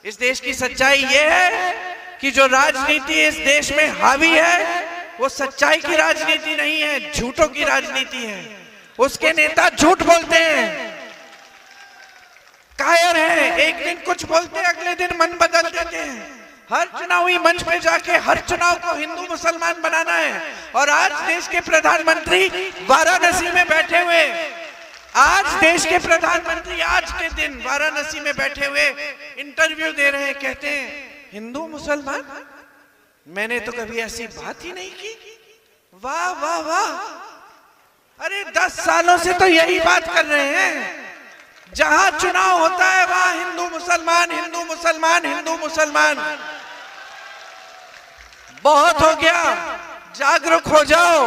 इस देश की सच्चाई ये है कि जो राजनीति इस देश में हावी है वो सच्चाई की राजनीति नहीं है, झूठों की राजनीति है। उसके नेता झूठ बोलते हैं, कायर हैं, एक दिन कुछ बोलते हैं, अगले दिन मन बदल देते हैं। हर चुनावी मंच पे जाके हर चुनाव को हिंदू मुसलमान बनाना है। और आज देश के प्रधानमंत्री वाराणसी में बैठे हुए, आज देश के प्रधानमंत्री आज के दिन वाराणसी में बैठे हुए इंटरव्यू दे रहे हैं, कहते हैं हिंदू मुसलमान, मैंने तो कभी ऐसी बात ही नहीं की। वाह वाह वाह, अरे 10 सालों से तो यही बात कर रहे हैं। जहां चुनाव होता है वहां हिंदू मुसलमान, हिंदू मुसलमान, हिंदू मुसलमान। बहुत हो गया, जागरूक हो जाओ,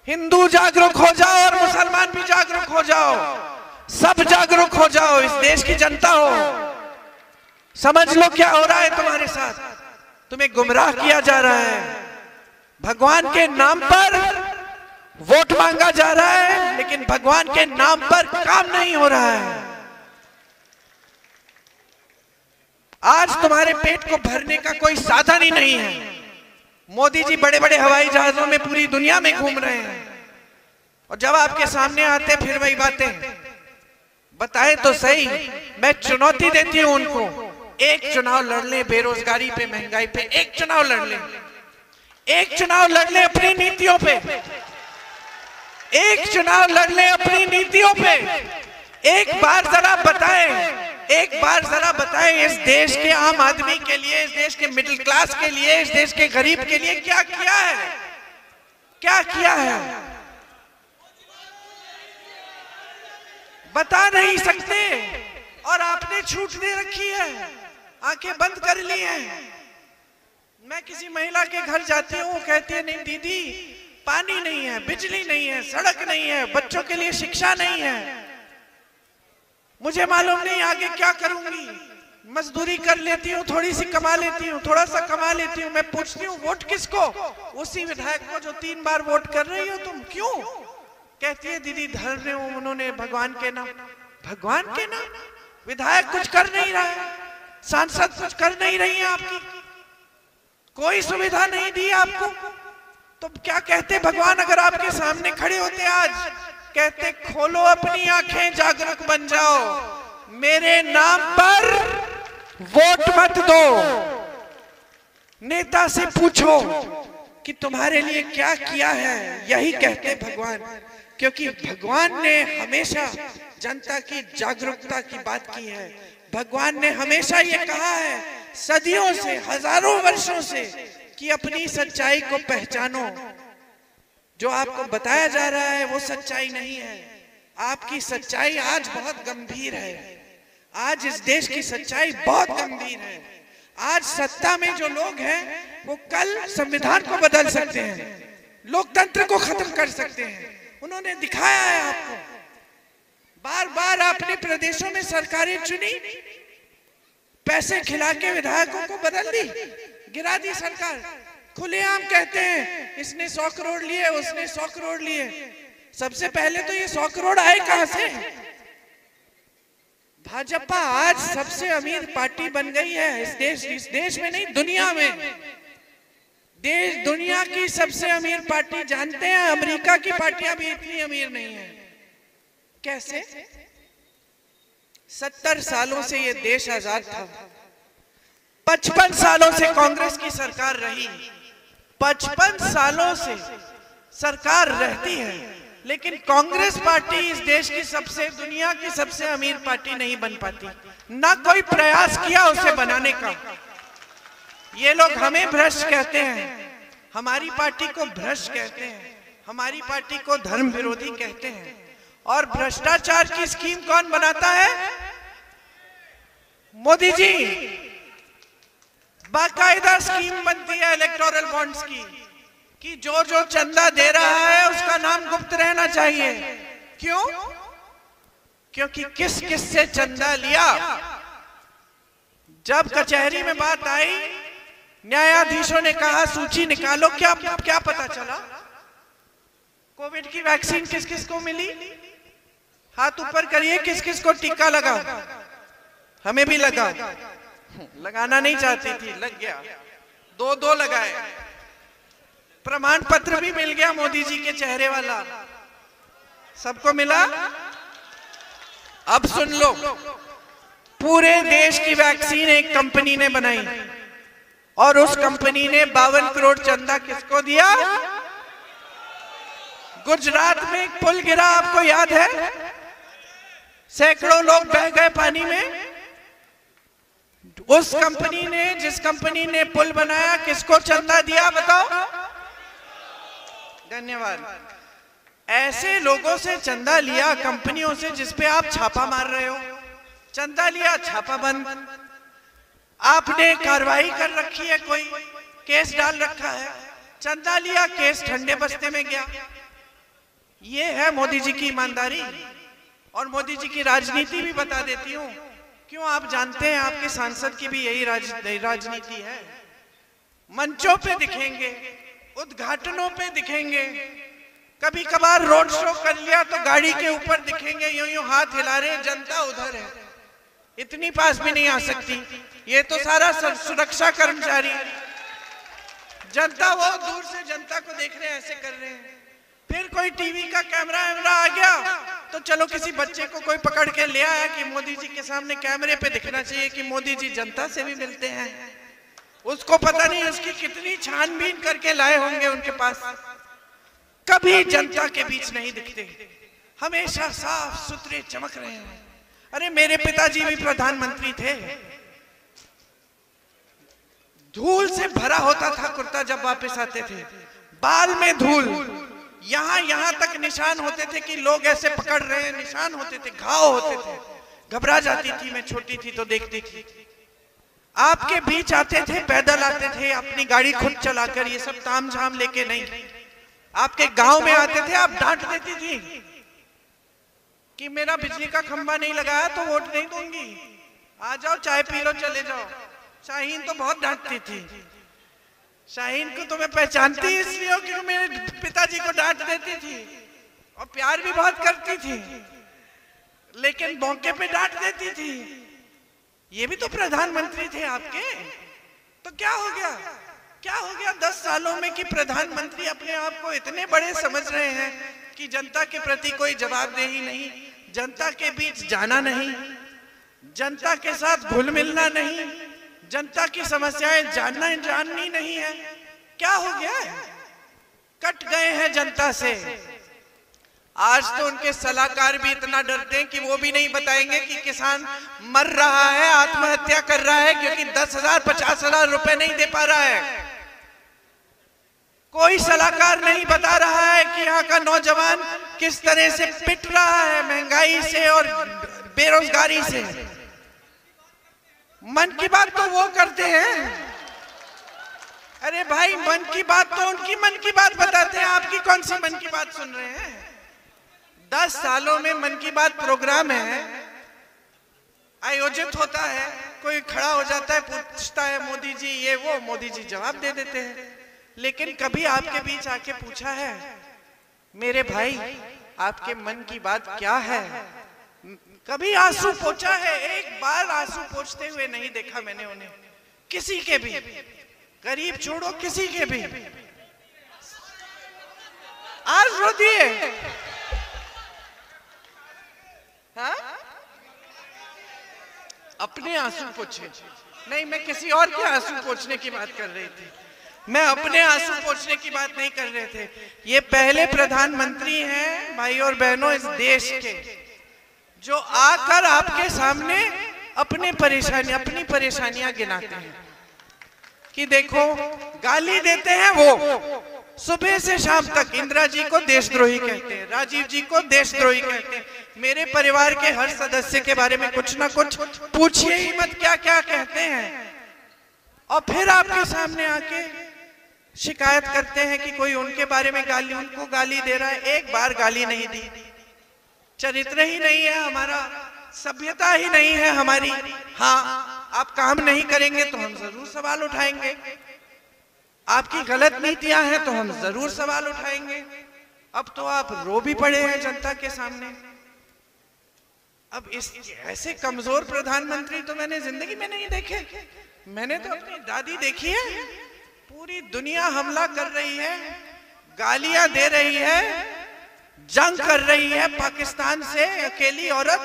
हिंदू जागरूक हो जाओ और मुसलमान भी जागरूक हो जाओ, सब जागरूक हो जाओ। इस देश की जनता हो, समझ लो क्या हो रहा है तुम्हारे साथ। तुम्हें गुमराह किया जा रहा है, भगवान के नाम पर वोट मांगा जा रहा है, लेकिन भगवान के नाम पर काम नहीं हो रहा है। आज तुम्हारे पेट को भरने का कोई साधन ही नहीं है। मोदी जी बड़े बड़े हवाई जहाजों में पूरी दुनिया में घूम रहे हैं, और जब आपके सामने आते फिर वही बातें। बताएं तो सही, मैं चुनौती देती हूं उनको, एक चुनाव लड़ ले बेरोजगारी पे, महंगाई पे, एक चुनाव लड़ ले, एक चुनाव लड़ ले अपनी नीतियों पे, एक चुनाव लड़ ले अपनी नीतियों पे। एक बार जरा बताएं, एक बार जरा बताएं इस देश के आम आदमी के लिए, इस देश के मिडिल क्लास के लिए, इस देश के गरीब के लिए क्या किया है, क्या किया है। बता नहीं सकते, और आपने छूट दे रखी है, आंखें बंद कर ली हैं। मैं किसी महिला के घर जाती हूँ, कहती है नहीं दीदी पानी नहीं है, बिजली नहीं है, सड़क नहीं है, बच्चों के लिए शिक्षा नहीं है, मुझे मालूम नहीं आगे क्या करूंगी। मजदूरी कर लेती हूँ, थोड़ी सी कमा लेती हूँ, थोड़ा सा कमा लेती हूँ। मैं पूछती हूँ वोट किसको? उसी विधायक को जो 3 बार वोट कर रही हो तुम। क्यों? कहती है दीदी धर रहे हो उन्होंने भगवान के नाम। भगवान के नाम? विधायक कुछ कर नहीं रहा है, सांसद कुछ कर नहीं रही है, आपकी कोई सुविधा नहीं दी आपको, तो क्या कहते भगवान अगर आपके सामने खड़े होते आज? कहते खोलो अपनी आंखें, जागरूक बन जाओ, मेरे नाम पर वोट मत दो। नेता से पूछो कि तुम्हारे लिए क्या किया है, यही कहते भगवान। क्योंकि भगवान ने हमेशा जनता की जागरूकता की बात की है। भगवान ने हमेशा ये कहा है, सदियों से, हजारों वर्षों से, कि अपनी सच्चाई को पहचानो। जो आपको बताया जा रहा है वो सच्चाई नहीं है। आपकी सच्चाई आज बहुत गंभीर है, आज इस देश की सच्चाई बहुत गंभीर है। आज सत्ता में जो लोग हैं वो कल संविधान को बदल सकते हैं, लोकतंत्र को खत्म कर सकते हैं। उन्होंने दिखाया है आपको, बार बार आपने प्रदेशों में सरकारें चुनी, पैसे खिला के विधायकों को बदल दी, गिरा दी सरकार। खुलेआम कहते हैं इसने 100 करोड़ लिए, उसने 100 करोड़ लिए। सबसे पहले तो ये 100 करोड़ आए कहां से? भाजपा आज सबसे अमीर पार्टी बन गई है इस देश में नहीं, दुनिया में। दुनिया की सबसे अमीर पार्टी। जानते हैं अमेरिका की पार्टियां भी इतनी अमीर नहीं है। कैसे? 70 सालों से ये देश आजाद था, 55 सालों से कांग्रेस की सरकार रही, 55 सालों से सरकार रहती है, लेकिन कांग्रेस पार्टी इस देश की दुनिया की सबसे अमीर पार्टी नहीं बन पाती। ना कोई प्रयास किया उसे बनाने का। ये लोग हमें भ्रष्ट कहते हैं, हमारी पार्टी को भ्रष्ट कहते हैं, हमारी पार्टी को धर्म विरोधी कहते हैं। और भ्रष्टाचार की स्कीम कौन बनाता है? मोदी जी। बाकायदा स्कीम बनती है इलेक्टोरल बॉन्ड्स की, कि जो जो चंदा दे रहा है उसका नाम गुप्त रहना चाहिए। क्यों? क्योंकि किस किस से चंदा लिया। जब कचहरी में बात आई, न्यायाधीशों ने कहा सूची निकालो। क्या पता चला? कोविड की वैक्सीन किस किस को मिली? हाथ ऊपर करिए, किस किस को टीका लगा? हमें भी लगा। लगाना नहीं चाहती थी, लग गया, दो लगाए, प्रमाण पत्र भी मिल गया मोदी जी के चेहरे वाला, सबको मिला। अब सुन लो, पूरे देश की वैक्सीन एक कंपनी ने बनाई और उस कंपनी ने 52 करोड़ चंदा किसको दिया? गुजरात में एक पुल गिरा, आपको याद है? सैकड़ों लोग बह गए पानी में। उस कंपनी ने, जिस कंपनी ने पुल बनाया, किसको चंदा दिया बताओ? धन्यवाद। ऐसे लोगों से चंदा लिया, कंपनियों से जिसपे आप छापा मार रहे हो, चंदा लिया, छापा बंद। आपने कार्रवाई कर रखी है, कोई केस डाल रखा है, चंदा लिया, केस ठंडे बस्ते में गया। ये है मोदी जी की ईमानदारी। और मोदी जी की राजनीति भी बता देती हूँ, क्यों आप जानते हैं आपके सांसद की भी यही राजनीति है। मंचों पे दिखेंगे, उद्घाटनों पे दिखेंगे, कभी कभार रोड शो कर लिया तो गाड़ी के ऊपर दिखेंगे, यूं यूं हाथ हिला रहे, जनता उधर है, इतनी पास भी नहीं आ सकती। ये तो सारा सुरक्षा कर्मचारी, जनता वो दूर से जनता को देख रहे हैं, ऐसे कर रहे हैं। फिर कोई टीवी का कैमरा आ गया तो चलो किसी बच्चे को कोई पकड़ के ले आया कि मोदी जी के सामने कैमरे पे दिखना चाहिए कि मोदी जी जनता से भी मिलते हैं। उसको पता नहीं उसकी कितनी छानबीन करके लाए होंगे उनके पास। कभी जनता के बीच नहीं दिखते, हमेशा साफ सुथरे चमक रहे हैं। अरे मेरे पिताजी भी प्रधानमंत्री थे, धूल से भरा होता था कुर्ता जब वापस आते थे, बाल में धूल, यहां तक निशान होते थे कि लोग ऐसे पकड़ रहे हैं, निशान होते थे, घाव होते थे। घबरा जाती थी, मैं छोटी थी तो देखती थी। आपके बीच आते थे, पैदल आते थे, अपनी गाड़ी खुद चलाकर, ये सब तामझाम लेके नहीं। आपके गांव में आते थे, आप डांट देती थी कि मेरा बिजली का खंबा नहीं लगाया तो वोट नहीं दूंगी, आ जाओ चाय पी लो चले जाओ। शाहीन तो बहुत डांटती थी। शाहीन को तो मैं पहचानती इसलिए क्योंकि मेरे पिताजी को डांट देती थी और प्यार भी बहुत करती थी, लेकिन मौके पे डांट देती थी। ये भी तो प्रधानमंत्री थे आपके, तो क्या हो गया? क्या हो गया 10 सालों में कि प्रधानमंत्री अपने आप को इतने बड़े समझ रहे हैं कि जनता के प्रति कोई जवाबदेही नहीं, जनता के बीच जाना नहीं, जनता के साथ घुल मिलना नहीं, जनता की समस्याएं जाननी नहीं है। क्या हो गया? कट गए हैं जनता से। आज तो उनके सलाहकार भी इतना डरते हैं कि वो भी नहीं बताएंगे कि किसान मर रहा है, आत्महत्या कर रहा है, क्योंकि 10,000 50,000 रुपए नहीं दे पा रहा है। कोई सलाहकार नहीं बता रहा है कि यहाँ का नौजवान किस तरह से पिट रहा है महंगाई से और बेरोजगारी से। मन की बात तो वो करते हैं। अरे भाई, मन की बात तो उनकी मन की बात बताते हैं, आपकी कौन सी मन की बात सुन रहे हैं? 10 सालों में मन की बात प्रोग्राम है, आयोजित होता है, कोई खड़ा हो जाता है, पूछता है मोदी जी ये वो, मोदी जी जवाब दे देते हैं। लेकिन कभी आपके बीच आके पूछा है मेरे भाई आपके मन की बात क्या है? कभी आंसू पोंछा है? एक बार आंसू पोंछते हुए नहीं देखा मैंने उन्हें, किसी के भी, गरीब छोड़ो किसी के भी। आज रो दिए, हाँ? अपने आंसू पोंछे नहीं, मैं किसी और के आंसू पोंछने की बात कर रही थी, मैं अपने आंसू पोंछने की बात नहीं कर रहे थे। ये पहले प्रधानमंत्री हैं भाई और बहनों इस देश के, जो आकर आपके सामने अपनी परेशानियां गिनाते हैं कि देखो, गाली देते हैं वो सुबह से शाम तक। इंदिरा जी को देशद्रोही कहते हैं, राजीव जी को देशद्रोही कहते हैं, मेरे परिवार के हर सदस्य के बारे में कुछ ना कुछ पूछिए ही मत क्या क्या कहते हैं। और फिर आपके सामने आके शिकायत करते हैं कि कोई उनके बारे में उनको गाली दे रहा है। एक बार गाली नहीं दी, चरित्र ही नहीं है हमारा, सभ्यता ही नहीं है हमारी। हाँ, आप काम नहीं करेंगे तो हम जरूर सवाल उठाएंगे, आपकी गलत नीतियां हैं तो हम जरूर सवाल उठाएंगे। अब तो आप रो भी पड़े हैं जनता के सामने। अब इस ऐसे कमजोर प्रधानमंत्री तो मैंने जिंदगी में नहीं देखे। मैंने तो अपनी दादी देखी है, पूरी दुनिया हमला कर रही है, गालियां दे रही है, जंग कर रही है पाकिस्तान से, अकेली औरत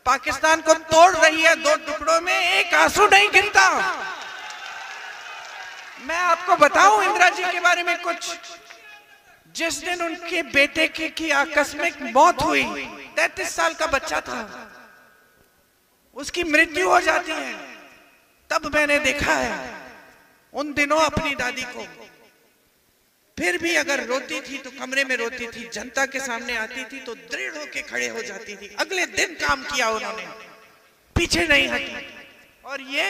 पाकिस्तान को तोड़ रही है 2 टुकड़ों में, एक आंसू नहीं गिरता। मैं आपको बताऊं इंदिरा जी के बारे में कुछ। जिस दिन उनके बेटे की आकस्मिक मौत हुई, 33 साल का बच्चा था, उसकी मृत्यु हो जाती है, तब मैंने देखा है उन दिनों अपनी दादी को। फिर भी अगर रोती थी तो कमरे में रोती थी, जनता के सामने आती थी तो दृढ़ होके खड़े हो जाती थी। अगले दिन काम किया उन्होंने, पीछे नहीं हटी। और ये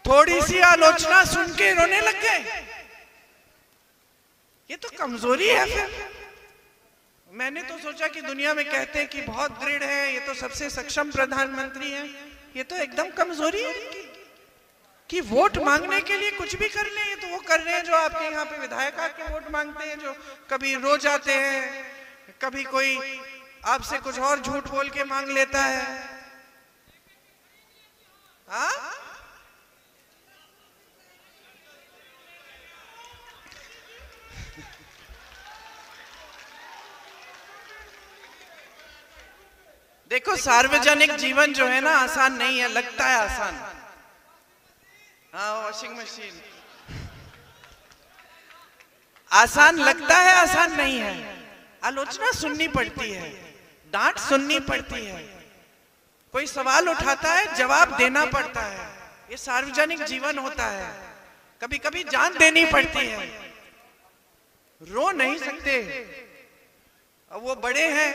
थोड़ी सी आलोचना सुन के रोने लग गए, ये तो कमजोरी है। फिर मैंने तो सोचा कि दुनिया में कहते हैं कि बहुत दृढ़ है, ये तो सबसे सक्षम प्रधानमंत्री है, ये तो एकदम कमजोरी है कि वोट मांगने के लिए कुछ भी कर ले। ये तो वो कर रहे हैं जो आपके यहाँ पे विधायक आके वोट मांगते हैं, जो कभी रो जाते हैं, कभी कोई आपसे कुछ और झूठ बोल के मांग लेता है। हाँ, देखो सार्वजनिक जीवन जो है ना आसान नहीं है, लगता है आसान। हाँ, वॉशिंग मशीन आसान लगता है, आसान नहीं है। आलोचना सुननी पड़ती है, डांट सुननी पड़ती है, कोई सवाल उठाता है जवाब देना पड़ता है। ये सार्वजनिक जीवन होता है, कभी कभी जान देनी पड़ती है। रो नहीं सकते, अब वो बड़े हैं,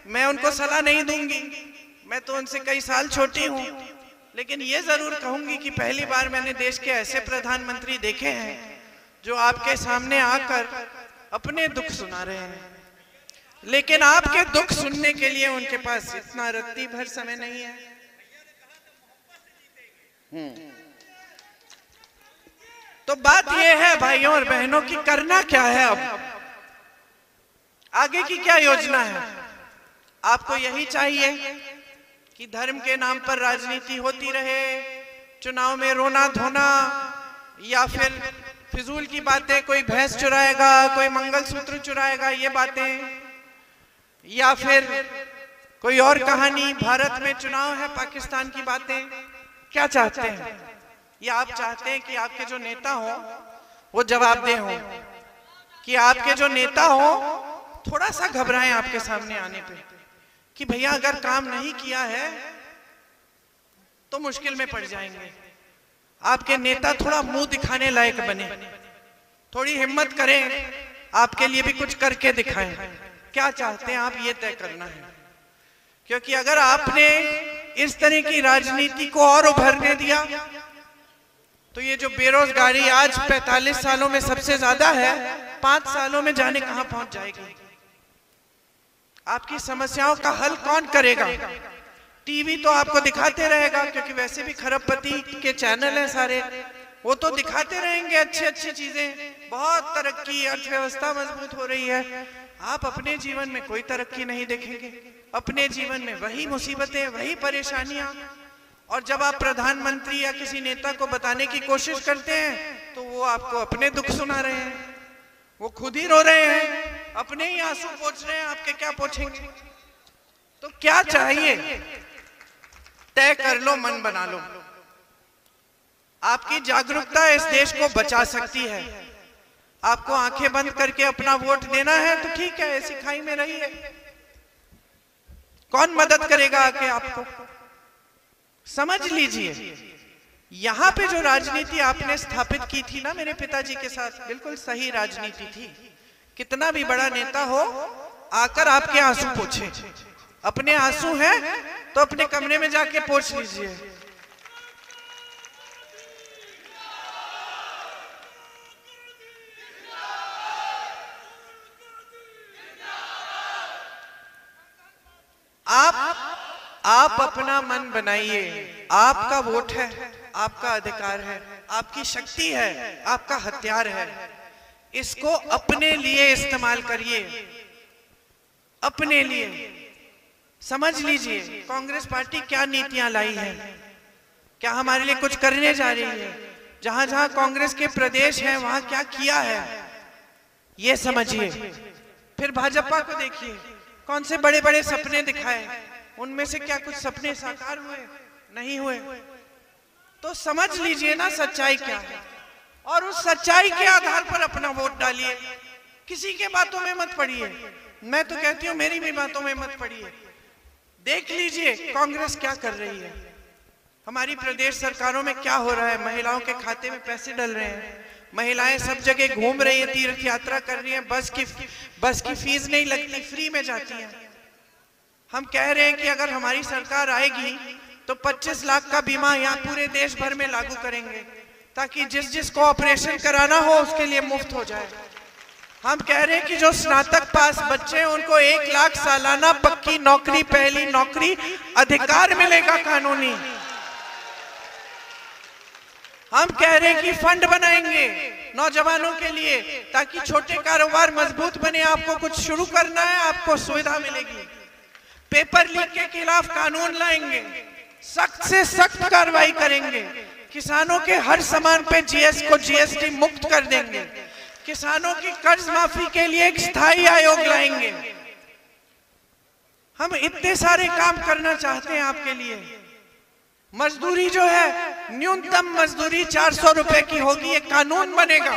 मैं उनको सलाह नहीं दूंगी, मैं तो उनसे कई साल छोटी हूं। लेकिन ये जरूर कहूंगी कि पहली बार मैंने देश के ऐसे प्रधानमंत्री देखे हैं जो आपके सामने आकर अपने दुख सुना रहे हैं, लेकिन आपके दुख सुनने के लिए उनके पास इतना रत्ती भर समय नहीं है। तो बात यह है भाइयों और बहनों की करना क्या है, अब आगे की क्या योजना है। आपको यही चाहिए कि धर्म के नाम पर राजनीति होती रहे, चुनाव में रोना धोना, या फिर फिजूल की बातें, कोई भैंस चुराएगा, कोई मंगलसूत्र चुराएगा, ये बातें, या फिर कोई और कहानी, भारत में चुनाव है, पाकिस्तान की बातें। क्या चाहते हैं? या आप चाहते हैं कि आपके जो नेता हो वो जवाबदेह हो, कि आपके जो नेता हो थोड़ा सा घबराएं आपके सामने आने पे कि भैया अगर काम नहीं किया है तो मुश्किल में पड़ जाएंगे। आपके नेता थोड़ा मुंह दिखाने लायक बने, थोड़ी हिम्मत करें, आपके लिए भी कुछ करके दिखाएं। क्या चाहते हैं आप, ये तय करना है। क्योंकि अगर आपने इस तरह की राजनीति को और उभरने दिया तो ये जो बेरोजगारी आज 45 सालों में सबसे ज्यादा है, 5 सालों में जाने कहां पहुंच जाएगी। आपकी समस्याओं का हल कौन करेगा? टीवी तो आपको दिखाते रहेगा, क्योंकि वैसे भी खरबपति के चैनल हैं सारे, वो तो दिखाते रहेंगे अच्छी अच्छी चीजें, बहुत तरक्की, अर्थव्यवस्था मजबूत हो रही है। आप अपने जीवन में कोई तरक्की नहीं देखेंगे, अपने जीवन में वही मुसीबतें, वही परेशानियां। और जब आप प्रधानमंत्री या किसी नेता को बताने की कोशिश करते हैं तो वो आपको अपने दुख सुना रहे हैं, वो खुद ही रो रहे हैं, अपने ही आंसू पोंछ रहे हैं, आपके क्या पोंछेंगे। तो क्या चाहिए? तय कर लो, मन बना लो। आपकी जागरूकता इस देश को बचा सकती है। आपको आंखें बंद करके अपना वोट देना है तो ठीक है, ऐसी खाई में रहिए, कौन मदद करेगा आके आपको। समझ लीजिए, यहां पे जो राजनीति आपने स्थापित की थी ना मेरे पिताजी के साथ, बिल्कुल सही राजनीति थी। कितना भी बड़ा नेता हो आकर आपके आंसू पोंछे, अपने आंसू हैं तो अपने कमरे में जाके पोंछ लीजिए। आप अपना मन बनाइए, आपका वोट है, आपका अधिकार है, आपकी शक्ति है, आपका हथियार है। इसको अपने लिए इस्तेमाल करिए, अपने लिए। समझ लीजिए कांग्रेस पार्टी क्या नीतियां लाई है, क्या हमारे लिए कुछ करने जा रही है, जहां जहां कांग्रेस के प्रदेश हैं वहां क्या किया है, ये समझिए। फिर भाजपा को देखिए, कौन से बड़े बड़े सपने दिखाए, उनमें से क्या कुछ सपने साकार हुए? नहीं हुए। तो समझ लीजिए ना सच्चाई क्या है, और उस सच्चाई के आधार पर अपना वोट डालिए। किसी के बातों में मत पड़िए। मैं तो कहती हूँ मेरी भी बातों में मत पड़िए। देख लीजिए कांग्रेस क्या कर रही है, हमारी प्रदेश सरकारों में क्या हो रहा है। महिलाओं के खाते में पैसे डल रहे हैं, महिलाएं सब जगह घूम रही है, तीर्थ यात्रा कर रही हैं, बस की फीस नहीं लगती, फ्री में जाती हैं। हम कह रहे हैं कि अगर हमारी सरकार आएगी तो 25 लाख का बीमा यहाँ पूरे देश भर में लागू करेंगे, ताकि जिसको ऑपरेशन कराना हो उसके लिए मुफ्त हो जाए। हम कह रहे हैं कि जो स्नातक पास बच्चे हैं उनको 1 लाख सालाना पक्की नौकरी, पहली नौकरी अधिकार मिलेगा कानूनी। हम कह रहे हैं कि फंड बनाएंगे नौजवानों के लिए, ताकि छोटे कारोबार मजबूत बने। आपको कुछ शुरू करना है, आपको सुविधा मिलेगी। पेपर लीक के खिलाफ कानून लाएंगे, सख्त से सख्त कार्रवाई करेंगे। किसानों के हर सामान पे जीएसटी मुक्त कर देंगे। किसानों की कर्ज माफी के लिए एक स्थायी आयोग लाएंगे। हम इतने सारे काम करना चाहते हैं आपके लिए। मजदूरी जो है, न्यूनतम मजदूरी 400 रुपए की होगी, ये कानून बनेगा।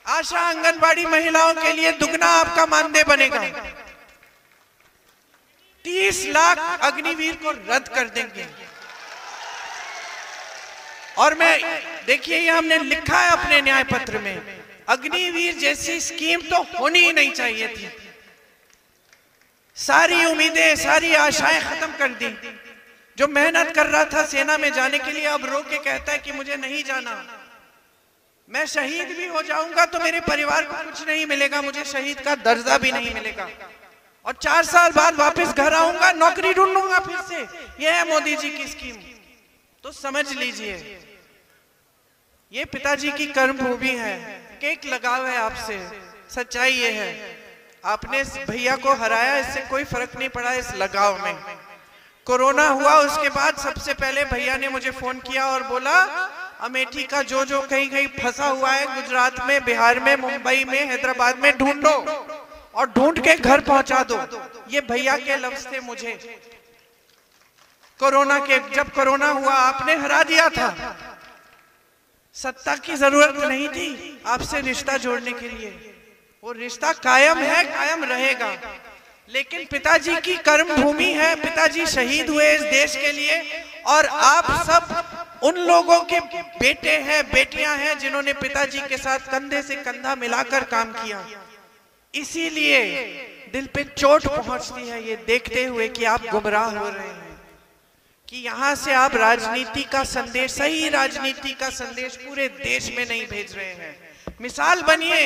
आशा आंगनबाड़ी महिलाओं के लिए दुगना आपका मानदेय बनेगा। 30 लाख अग्निवीर को रद्द कर देंगे। और मैं देखिए, ये हमने लिखा है अपने न्याय पत्र में, अग्निवीर जैसी स्कीम तो होनी ही नहीं चाहिए थी। सारी उम्मीदें, सारी आशाएं खत्म कर दी। जो मेहनत कर रहा था सेना में जाने के लिए, अब रो के कहता है कि मुझे नहीं जाना। मैं शहीद भी हो जाऊंगा तो मेरे परिवार को कुछ नहीं मिलेगा, मुझे शहीद का दर्जा भी नहीं मिलेगा। और 4 साल बाद वापस घर आऊंगा, नौकरी ढूंढूंगा फिर से। यह है मोदी जी की स्कीम। तो समझ लीजिए, ये पिताजी की कर्मभूमि है, केक लगाव है आपसे। सच्चाई ये है, आपने भैया को हराया, इससे कोई फर्क नहीं पड़ा इस लगाव में। कोरोना हुआ उसके बाद सबसे पहले भैया ने मुझे फोन किया और बोला, अमेठी का जो कहीं फंसा हुआ है, गुजरात में, बिहार में, मुंबई में, हैदराबाद में, ढूंढो और ढूंढ के घर पहुंचा दो। ये भैया के लफ्ज थे मुझे। कोरोना के, जब कोरोना हुआ आपने हरा दिया था। सत्ता की जरूरत नहीं थी आपसे रिश्ता जोड़ने के लिए, वो रिश्ता कायम है, कायम रहेगा। लेकिन पिताजी की कर्मभूमि है, पिताजी शहीद हुए इस देश के लिए, और आप सब उन लोगों के बेटे हैं, बेटियां हैं जिन्होंने पिताजी के साथ कंधे से कंधा मिलाकर काम किया। इसीलिए दिल पे चोट पहुंचती है ये देखते हुए कि आप गुमराह हो रहे हैं, कि यहाँ से आप राजनीति का संदेश, सही राजनीति का संदेश पूरे देश में नहीं भेज रहे हैं। मिसाल बनिए,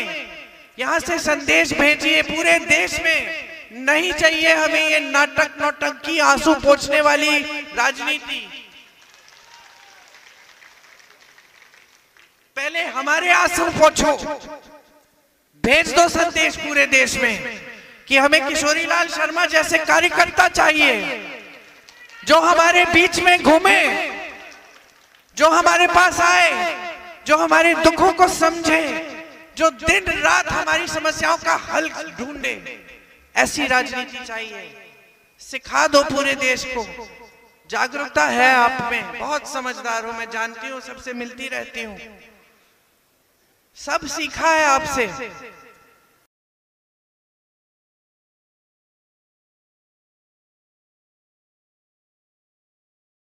यहाँ से संदेश भेजिए पूरे देश में। नहीं चाहिए हमें ये नाटक नौटंकी, आंसू पोंछने वाली राजनीति। पहले हमारे आंसू पोंछो, भेज दो संदेश पूरे देश में कि हमें किशोरीलाल शर्मा जैसे कार्यकर्ता चाहिए, जो हमारे बीच में घूमे, जो हमारे पास आए, जो हमारे दुखों को समझे, जो दिन रात हमारी समस्याओं का हल ढूंढे। ऐसी राजनीति चाहिए। सिखा दो पूरे देश को। जागरूकता है आप में, बहुत समझदार हो, मैं जानती हूँ, सबसे मिलती रहती हूँ, सब सीखा है आपसे।